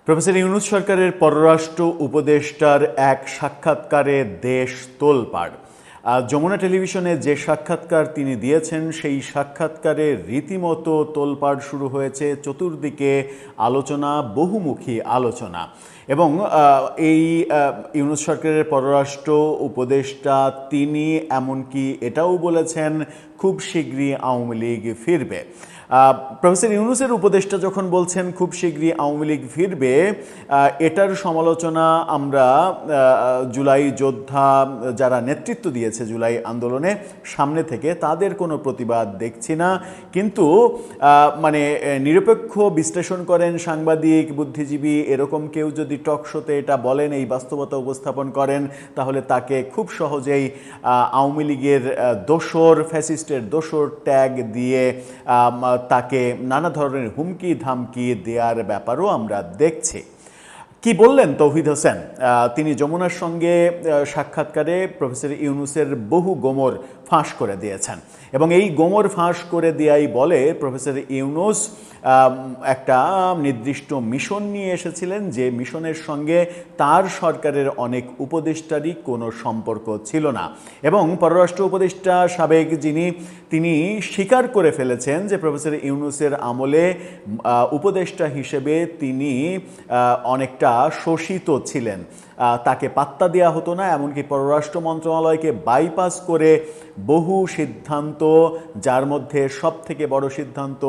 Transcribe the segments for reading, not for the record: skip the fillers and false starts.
Professor Yunus সরকারের পররাষ্ট্র উপদেষ্টার এক সাক্ষাৎকারে দেশ তোলপাড়। যমুনা টেলিভিশনে যে সাক্ষাৎকার তিনি দিয়েছেন সেই সাক্ষাৎকারে রীতিমতো তোলপাড় শুরু হয়েছে, চতুর্দিকে আলোচনা, বহুমুখী আলোচনা। এবং এই ইউনূস সরকারের পররাষ্ট্র উপদেষ্টা তিনি এমনকি এটাও বলেছেন খুব শীঘ্রই আওয়ামী লীগ ফিরবে। প্রফেসর ইউনূসের উপদেষ্টা যখন বলছেন খুব শীঘ্রই আওয়ামী লীগ ফিরবে, এটার সমালোচনা আমরা জুলাই যোদ্ধা যারা নেতৃত্ব দিয়েছে জুলাই আন্দোলনে সামনে থেকে তাদের কোনো প্রতিবাদ দেখছি না। কিন্তু মানে নিরপেক্ষ বিশ্লেষণ করেন সাংবাদিক, বুদ্ধিজীবী এরকম কেউ যদি টক শোতে এটা বলেন, এই বাস্তবতা উপস্থাপন করেন, তাহলে তাকে খুব সহজেই আওয়ামী লীগের দোসর, ফ্যাসিস্টের দোসর ট্যাগ দিয়ে তাকে নানা ধরনের হুমকি ধামকি দেওয়ার ব্যাপারও আমরা দেখছি। কি বললেন তৌহিদ হোসেন? তিনি যমুনার সঙ্গে সাক্ষাৎকারে প্রফেসর ইউনূসের বহু গোমর ফাঁস করে দিয়েছেন এবং এই গোমর ফাঁস করে দেয়াই বলে প্রফেসর ইউনূস একটা নির্দিষ্ট মিশন নিয়ে এসেছিলেন, যে মিশনের সঙ্গে তার সরকারের অনেক উপদেষ্টারই কোনো সম্পর্ক ছিল না। এবং পররাষ্ট্র উপদেষ্টা সাবেক তিনি স্বীকার করে ফেলেছেন যে প্রফেসর ইউনূসের আমলে উপদেষ্টা হিসেবে তিনি অনেকটা শোষিত ছিলেন, তাকে পাত্তা দেওয়া হতো না। এমনকি পররাষ্ট্র মন্ত্রণালয়কে বাইপাস করে বহু সিদ্ধান্ত, যার মধ্যে সবথেকে বড় সিদ্ধান্ত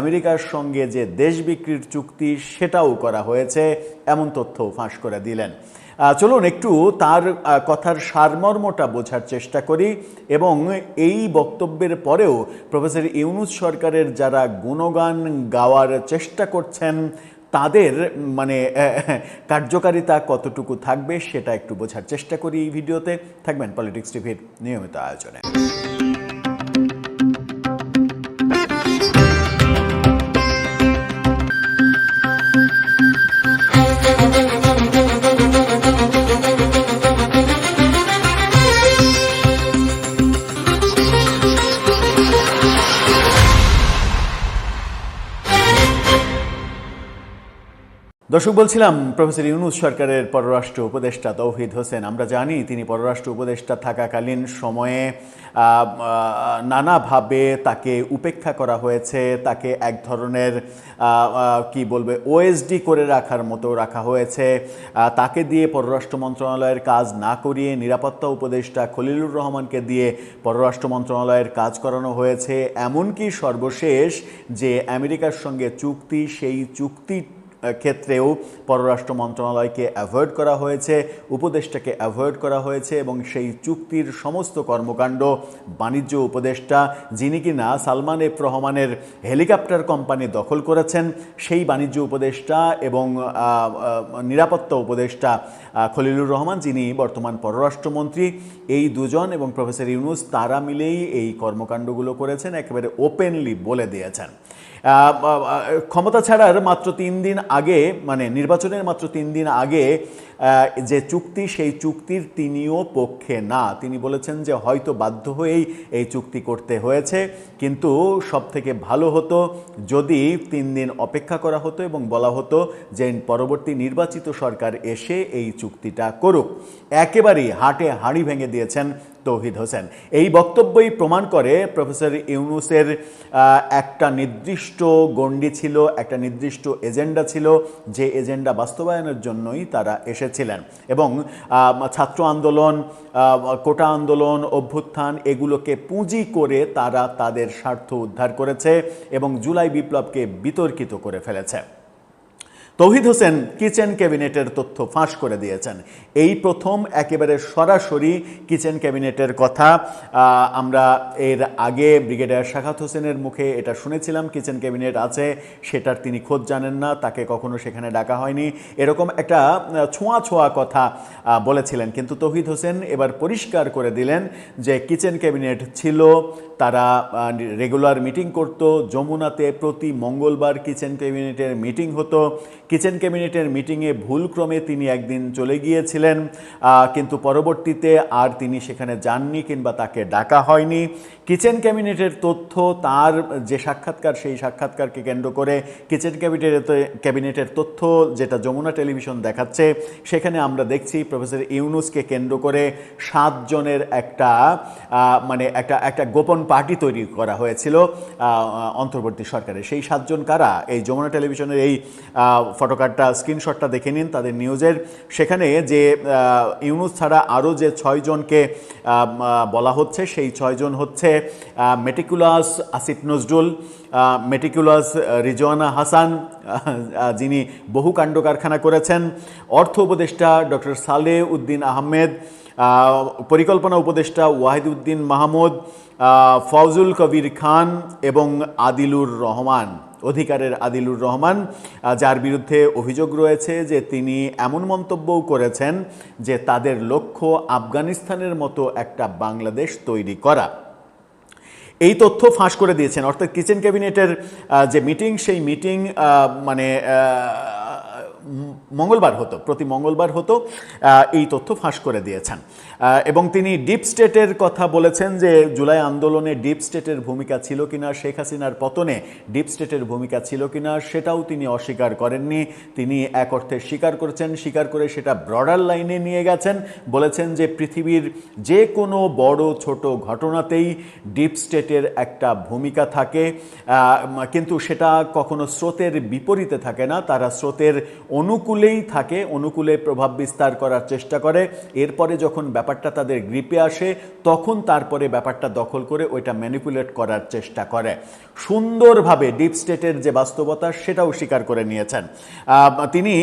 আমেরিকার সঙ্গে যে দেশ বিক্রির চুক্তি, সেটাও করা হয়েছে, এমন তথ্যও ফাঁস করে দিলেন। চলুন একটু তার কথার সারমর্মটা বোঝার চেষ্টা করি এবং এই বক্তব্যের পরেও প্রফেসর ইউনূস সরকারের যারা গুণগান গাওয়ার চেষ্টা করছেন তাদের মানে কার্যকারিতা কতটুকু থাকবে সেটা একটু বোঝার চেষ্টা করি এই ভিডিওতে। থাকবেন পলিটিক্স টিভির নিয়মিত আয়োজনে। দর্শক, বলছিলাম প্রফেসর ইউনূস সরকারের পররাষ্ট্র উপদেষ্টা তৌহিদ হোসেন, আমরা জানি তিনি পররাষ্ট্র উপদেষ্টা থাকাকালীন সময়ে নানাভাবে তাকে উপেক্ষা করা হয়েছে, তাকে এক ধরনের কি বলবে ওএসডি করে রাখার মতো রাখা হয়েছে। তাকে দিয়ে পররাষ্ট্র মন্ত্রণালয়ের কাজ না করিয়ে নিরাপত্তা উপদেষ্টা খলিলুর রহমানকে দিয়ে পররাষ্ট্র মন্ত্রণালয়ের কাজ করানো হয়েছে। এমনকি সর্বশেষ যে আমেরিকার সঙ্গে চুক্তি, সেই চুক্তি ক্ষেত্রেও পররাষ্ট্র মন্ত্রণালয়কে অ্যাভয়েড করা হয়েছে, উপদেষ্টাকে অ্যাভয়েড করা হয়েছে এবং সেই চুক্তির সমস্ত কর্মকাণ্ড বাণিজ্য উপদেষ্টা, যিনি কিনা সালমান এফ রহমানের হেলিকপ্টার কোম্পানি দখল করেছেন, সেই বাণিজ্য উপদেষ্টা এবং নিরাপত্তা উপদেষ্টা খলিলুর রহমান, যিনি বর্তমান পররাষ্ট্রমন্ত্রী, এই দুজন এবং প্রফেসর ইউনূস তারা মিলেই এই কর্মকাণ্ডগুলো করেছেন, একেবারে ওপেনলি বলে দিয়েছেন। ক্ষমতা ছাড়ার মাত্র 3 দিন আগে, মানে নির্বাচনের মাত্র 3 দিন আগে যে চুক্তি, সেই চুক্তির তিনিও পক্ষে না। তিনি বলেছেন যে হয়তো বাধ্য হয়েই এই চুক্তি করতে হয়েছে, কিন্তু সব থেকে ভালো হতো যদি 3 দিন অপেক্ষা করা হতো এবং বলা হতো যে পরবর্তী নির্বাচিত সরকার এসে এই চুক্তিটা করুক। একেবারেই হাটে হাঁড়ি ভেঙে দিয়েছেন তৌহিদ হোসেন। এই বক্তব্যই প্রমাণ করে প্রফেসর ইউনূসের একটা নির্দিষ্ট গণ্ডি ছিল, একটা নির্দিষ্ট এজেন্ডা ছিল, যে এজেন্ডা বাস্তবায়নের জন্যই তারা এসেছিলেন। এবং ছাত্র আন্দোলন, কোটা আন্দোলন, অভ্যুত্থান এগুলোকে পুঁজি করে তারা তাদের স্বার্থ উদ্ধার করেছে এবং জুলাই বিপ্লবকে বিতর্কিত করে ফেলেছে। তৌহিদ হোসেন কিচেন ক্যাবিনেটের তথ্য ফাঁস করে দিয়েছেন। এই প্রথম একেবারে সরাসরি কিচেন ক্যাবিনেটের কথা আমরা এর আগে ব্রিগেডিয়ার সাখাত হোসেনের মুখে এটা শুনেছিলাম, কিচেন ক্যাবিনেট আছে, সেটার তিনি খোঁজ জানেন না, তাকে কখনো সেখানে ডাকা হয়নি, এরকম একটা ছোঁয়া ছোঁয়া কথা বলেছিলেন। কিন্তু তৌহিদ হোসেন এবার পরিষ্কার করে দিলেন যে কিচেন ক্যাবিনেট ছিল, তারা রেগুলার মিটিং করত। যমুনাতে প্রতি মঙ্গলবার কিচেন ক্যাবিনেটের মিটিং হতো। কিচেন ক্যাবিনেটের মিটিংয়ে ভুলক্রমে তিনি একদিন চলে গিয়েছিলেন, কিন্তু পরবর্তীতে আর তিনি সেখানে যাননি কিংবা তাকে ডাকা হয়নি। কিচেন ক্যাবিনেটের তথ্য, তার যে সাক্ষাৎকার, সেই সাক্ষাৎকারকে কেন্দ্র করে কিচেন ক্যাবিনেটের তথ্য যেটা যমুনা টেলিভিশন দেখাচ্ছে, সেখানে আমরা দেখছি প্রফেসর ইউনূসকে কেন্দ্র করে 7 জনের একটা একটা গোপন পার্টি তৈরি করা হয়েছিল অন্তর্বর্তী সরকারে। সেই 7 জন কারা? এই যমুনা টেলিভিশনের এই ফটোকার্ডটা, স্ক্রিনশটটা দেখে নিন তাদের নিউজের। সেখানে যে ইউনূস ছাড়া আরও যে 6 জনকে বলা হচ্ছে, সেই 6 জন হচ্ছে মেটিকুলাস আসিফ নজরুল, মেটিকুলাস রিজওয়ানা হাসান, যিনি বহু কাণ্ড কারখানা করেছেন, অর্থ উপদেষ্টা ডক্টর সালেহ উদ্দিন আহমেদ, পরিকল্পনা উপদেষ্টা ওয়াহিদউদ্দিন মাহমুদ, ফজলুল কবির খান এবং আদিলুর রহমান, অধিকারের আদিলুর রহমান, যার বিরুদ্ধে অভিযোগ রয়েছে যে তিনি এমন মন্তব্যও করেছেন যে তাদের লক্ষ্য আফগানিস্তানের মতো একটা বাংলাদেশ তৈরি করা। এই তথ্য ফাঁস করে দিয়েছেন। অর্থাৎ কিচেন ক্যাবিনেটের যে মিটিং, সেই মিটিং মঙ্গলবার হতো, প্রতি মঙ্গলবার হতো, এই তথ্য ফাঁস করে দিয়েছেন। এবং তিনি ডিপ স্টেটের কথা বলেছেন যে জুলাই আন্দোলনে ডিপ স্টেটের ভূমিকা ছিল কিনা, শেখ হাসিনার পতনে ডিপ স্টেটের ভূমিকা ছিল কিনা, সেটাও তিনি অস্বীকার করেননি। তিনি এক অর্থে স্বীকার করেছেন, স্বীকার করে সেটা ব্রডার লাইনে নিয়ে গেছেন। বলেছেন যে পৃথিবীর যে কোনো বড় ছোট ঘটনাতেই ডিপ স্টেটের একটা ভূমিকা থাকে, কিন্তু সেটা কখনো স্রোতের বিপরীতে থাকে না, তারা স্রোতের অনুকূলেই থাকে, অনুকূলে প্রভাব বিস্তার করার চেষ্টা করে। এরপরে যখন ব্যাপারটা তাদের গ্রিপে আসে, তখন তারপরে ব্যাপারটা দখল করে ওইটা ম্যানিপুলেট করার চেষ্টা করে। সুন্দরভাবে ডিপ স্টেটের যে বাস্তবতা, সেটাও স্বীকার করে নিয়েছেন। তিনি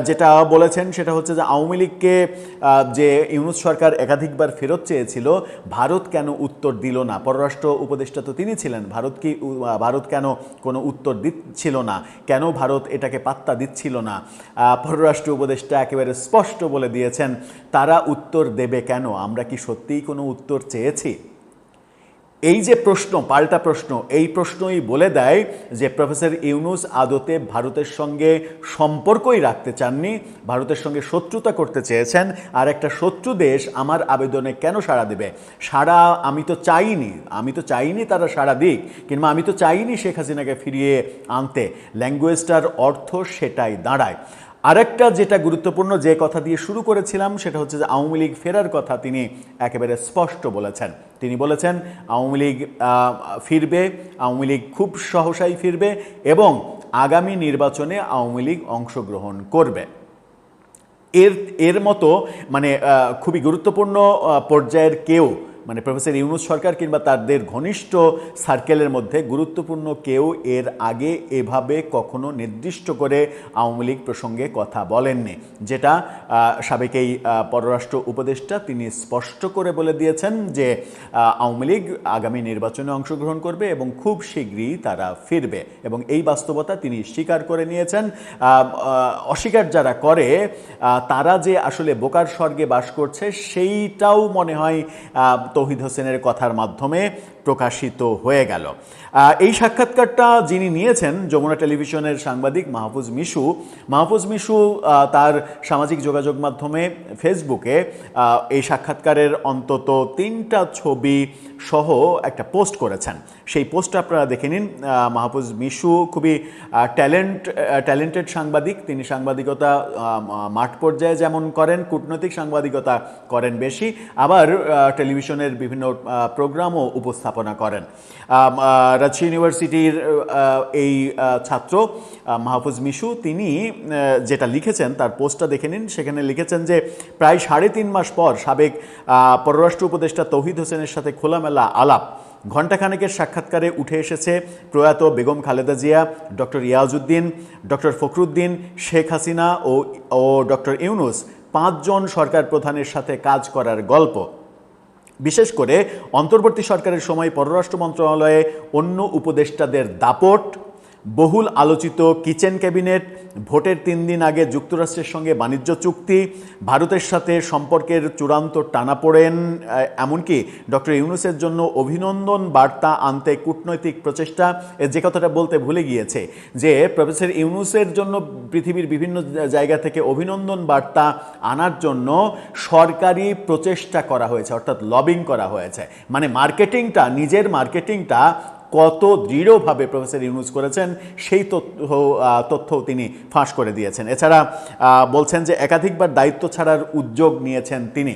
যেটা বলেছেন সেটা হচ্ছে যে আওয়ামী লীগকে যে ইউনূস সরকার একাধিকবার ফেরত চেয়েছিল, ভারত কেন উত্তর দিল না? পররাষ্ট্র উপদেষ্টা তো তিনি ছিলেন, ভারত কেন কোনো উত্তর দিচ্ছিল না? কেন ভারত এটাকে পাত্তা দিচ্ছিল না? পররাষ্ট্র উপদেষ্টা একেবারে স্পষ্ট বলে দিয়েছেন, তারা উত্তর দেবে কেন? আমরা কি সত্যিই কোনো উত্তর চেয়েছি? এই যে প্রশ্ন, পাল্টা প্রশ্ন, এই প্রশ্নই বলে দেয় যে প্রফেসর ইউনূস আদতে ভারতের সঙ্গে সম্পর্কই রাখতে চাননি, ভারতের সঙ্গে শত্রুতা করতে চেয়েছেন। আর একটা শত্রু দেশ আমার আবেদনে কেন সাড়া দেবে? আমি তো চাইনি তারা সাড়া দিক, কিংবা আমি তো চাইনি শেখ হাসিনাকে ফিরিয়ে আনতে। ল্যাঙ্গুয়েজটার অর্থ সেটাই দাঁড়ায়। আরেকটা যেটা গুরুত্বপূর্ণ, যে কথা দিয়ে শুরু করেছিলাম, সেটা হচ্ছে যে আওয়ামী লীগ ফেরার কথা তিনি একেবারে স্পষ্ট বলেছেন। তিনি বলেছেন আওয়ামী লীগ ফিরবে, আওয়ামী লীগ খুব সহসাই ফিরবে এবং আগামী নির্বাচনে আওয়ামী লীগ অংশগ্রহণ করবে। এর মতো খুবই গুরুত্বপূর্ণ পর্যায়ের কেউ, প্রফেসর ইউনূস সরকার কিংবা তাদের ঘনিষ্ঠ সার্কেলের মধ্যে গুরুত্বপূর্ণ কেউ এর আগে এভাবে কখনো নির্দিষ্ট করে আওয়ামী লীগ প্রসঙ্গে কথা বলেননি, যেটা সাবেক এই পররাষ্ট্র উপদেষ্টা তিনি স্পষ্ট করে বলে দিয়েছেন যে আওয়ামী লীগ আগামী নির্বাচনে অংশগ্রহণ করবে এবং খুব শীঘ্রই তারা ফিরবে, এবং এই বাস্তবতা তিনি স্বীকার করে নিয়েছেন। অস্বীকার যারা করে তারা যে আসলে বোকার স্বর্গে বাস করছে, সেইটাও মনে হয় তৌহিদ হোসেনের কথার মাধ্যমে প্রকাশিত হয়ে গেল। এই সাক্ষাৎকারটা যিনি নিয়েছেন, যমুনা টেলিভিশনের সাংবাদিক মাহফুজ মিশু তার সামাজিক যোগাযোগ মাধ্যমে ফেসবুকে এই সাক্ষাৎকারের অন্তত 3টা ছবি সহ একটা পোস্ট করেছেন। সেই পোস্টটা আপনারা দেখে নিন। মাহফুজ মিশু খুবই ট্যালেন্টেড সাংবাদিক। তিনি সাংবাদিকতা মাঠ পর্যায়ে যেমন করেন, কূটনৈতিক সাংবাদিকতা করেন বেশি, আবার টেলিভিশনের বিভিন্ন প্রোগ্রামও উপস্থাপনা করেন। রাজশাহী ইউনিভার্সিটির এই ছাত্র মাহফুজ মিশু, তিনি যেটা লিখেছেন তার পোস্টটা দেখে নিন। সেখানে লিখেছেন যে প্রায় 3.5 মাস পর সাবেক পররাষ্ট্র উপদেষ্টা তৌহিদ হোসেনের সাথে খোলামেলা আলাপ। ঘণ্টাখানেকের সাক্ষাৎকারে উঠে এসেছে প্রয়াত বেগম খালেদা জিয়া, ডক্টর ইয়াজউদ্দিন, ডক্টর ফখরুদ্দিন, শেখ হাসিনা ও ডক্টর ইউনূস 5 জন সরকার প্রধানের সাথে কাজ করার গল্প। বিশেষ করে অন্তর্বর্তী সরকারের সময় পররাষ্ট্র মন্ত্রণালয়ে অন্য উপদেষ্টাদের দাপট, বহুল আলোচিত কিচেন ক্যাবিনেট, ভোটের 3 দিন আগে যুক্তরাষ্ট্রের সঙ্গে বাণিজ্য চুক্তি, ভারতের সাথে সম্পর্কের চূড়ান্ত টানাপোড়েন, এমনকি ডক্টর ইউনূসের জন্য অভিনন্দন বার্তা আনতে কূটনৈতিক প্রচেষ্টা। যে কথাটা বলতে ভুলে গিয়েছে যে প্রফেসর ইউনূসের জন্য পৃথিবীর বিভিন্ন জায়গা থেকে অভিনন্দন বার্তা আনার জন্য সরকারি প্রচেষ্টা করা হয়েছে, অর্থাৎ লবিং করা হয়েছে। মানে মার্কেটিংটা, নিজের মার্কেটিংটা কত দৃঢ়ভাবে প্রফেসর ইউনূস করেছেন সেই তথ্যও তিনি ফাঁস করে দিয়েছেন। এছাড়া বলছেন যে একাধিকবার দায়িত্ব ছাড়ার উদ্যোগ নিয়েছেন তিনি।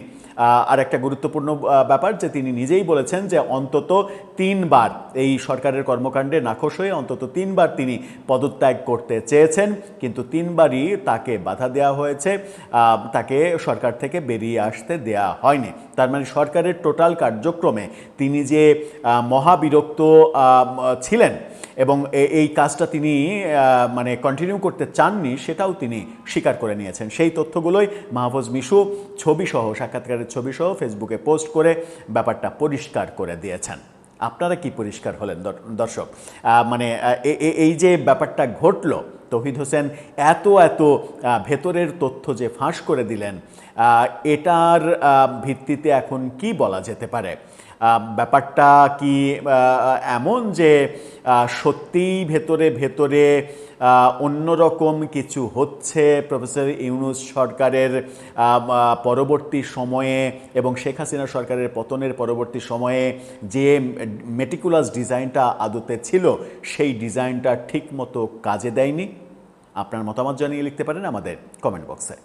আর একটা গুরুত্বপূর্ণ ব্যাপার যে তিনি নিজেই বলেছেন যে অন্তত 3 বার এই সরকারের কর্মকাণ্ডে নাখোশ হয়ে অন্তত 3 বার তিনি পদত্যাগ করতে চেয়েছেন, কিন্তু 3 বারই তাকে বাধা দেওয়া হয়েছে, তাকে সরকার থেকে বেরিয়ে আসতে দেয়া হয়নি। তার মানে সরকারের টোটাল কার্যক্রমে তিনি যে মহাবিরক্ত ছিলেন এবং এই কাজটা তিনি মানে কন্টিনিউ করতে চাননি সেটাও তিনি স্বীকার করে নিয়েছেন। সেই তথ্যগুলোই মাহফুজ মিশু ছবিসহ, সাক্ষাৎকারের ছবিসহ ফেসবুকে পোস্ট করে ব্যাপারটা পরিষ্কার করে দিয়েছেন। আপনারা কি পরিষ্কার হলেন দর্শক? মানে এই যে ব্যাপারটা ঘটল, তৌহিদ হোসেন এত ভেতরের তথ্য যে ফাঁস করে দিলেন, এটার ভিত্তিতে এখন কি বলা যেতে পারে? ব্যাপারটা কি এমন যে সত্যিই ভেতরে অন্যরকম কিছু হচ্ছে প্রফেসর ইউনূস সরকারের পরবর্তী সময়ে এবং শেখ হাসিনা সরকারের পতনের পরবর্তী সময়ে যে মেটিকুলাস ডিজাইনটা আদতে ছিল সেই ডিজাইনটা ঠিকমতো কাজে দেয়নি? আপনার মতামত জানিয়ে লিখতে পারেন আমাদের কমেন্ট বক্সে।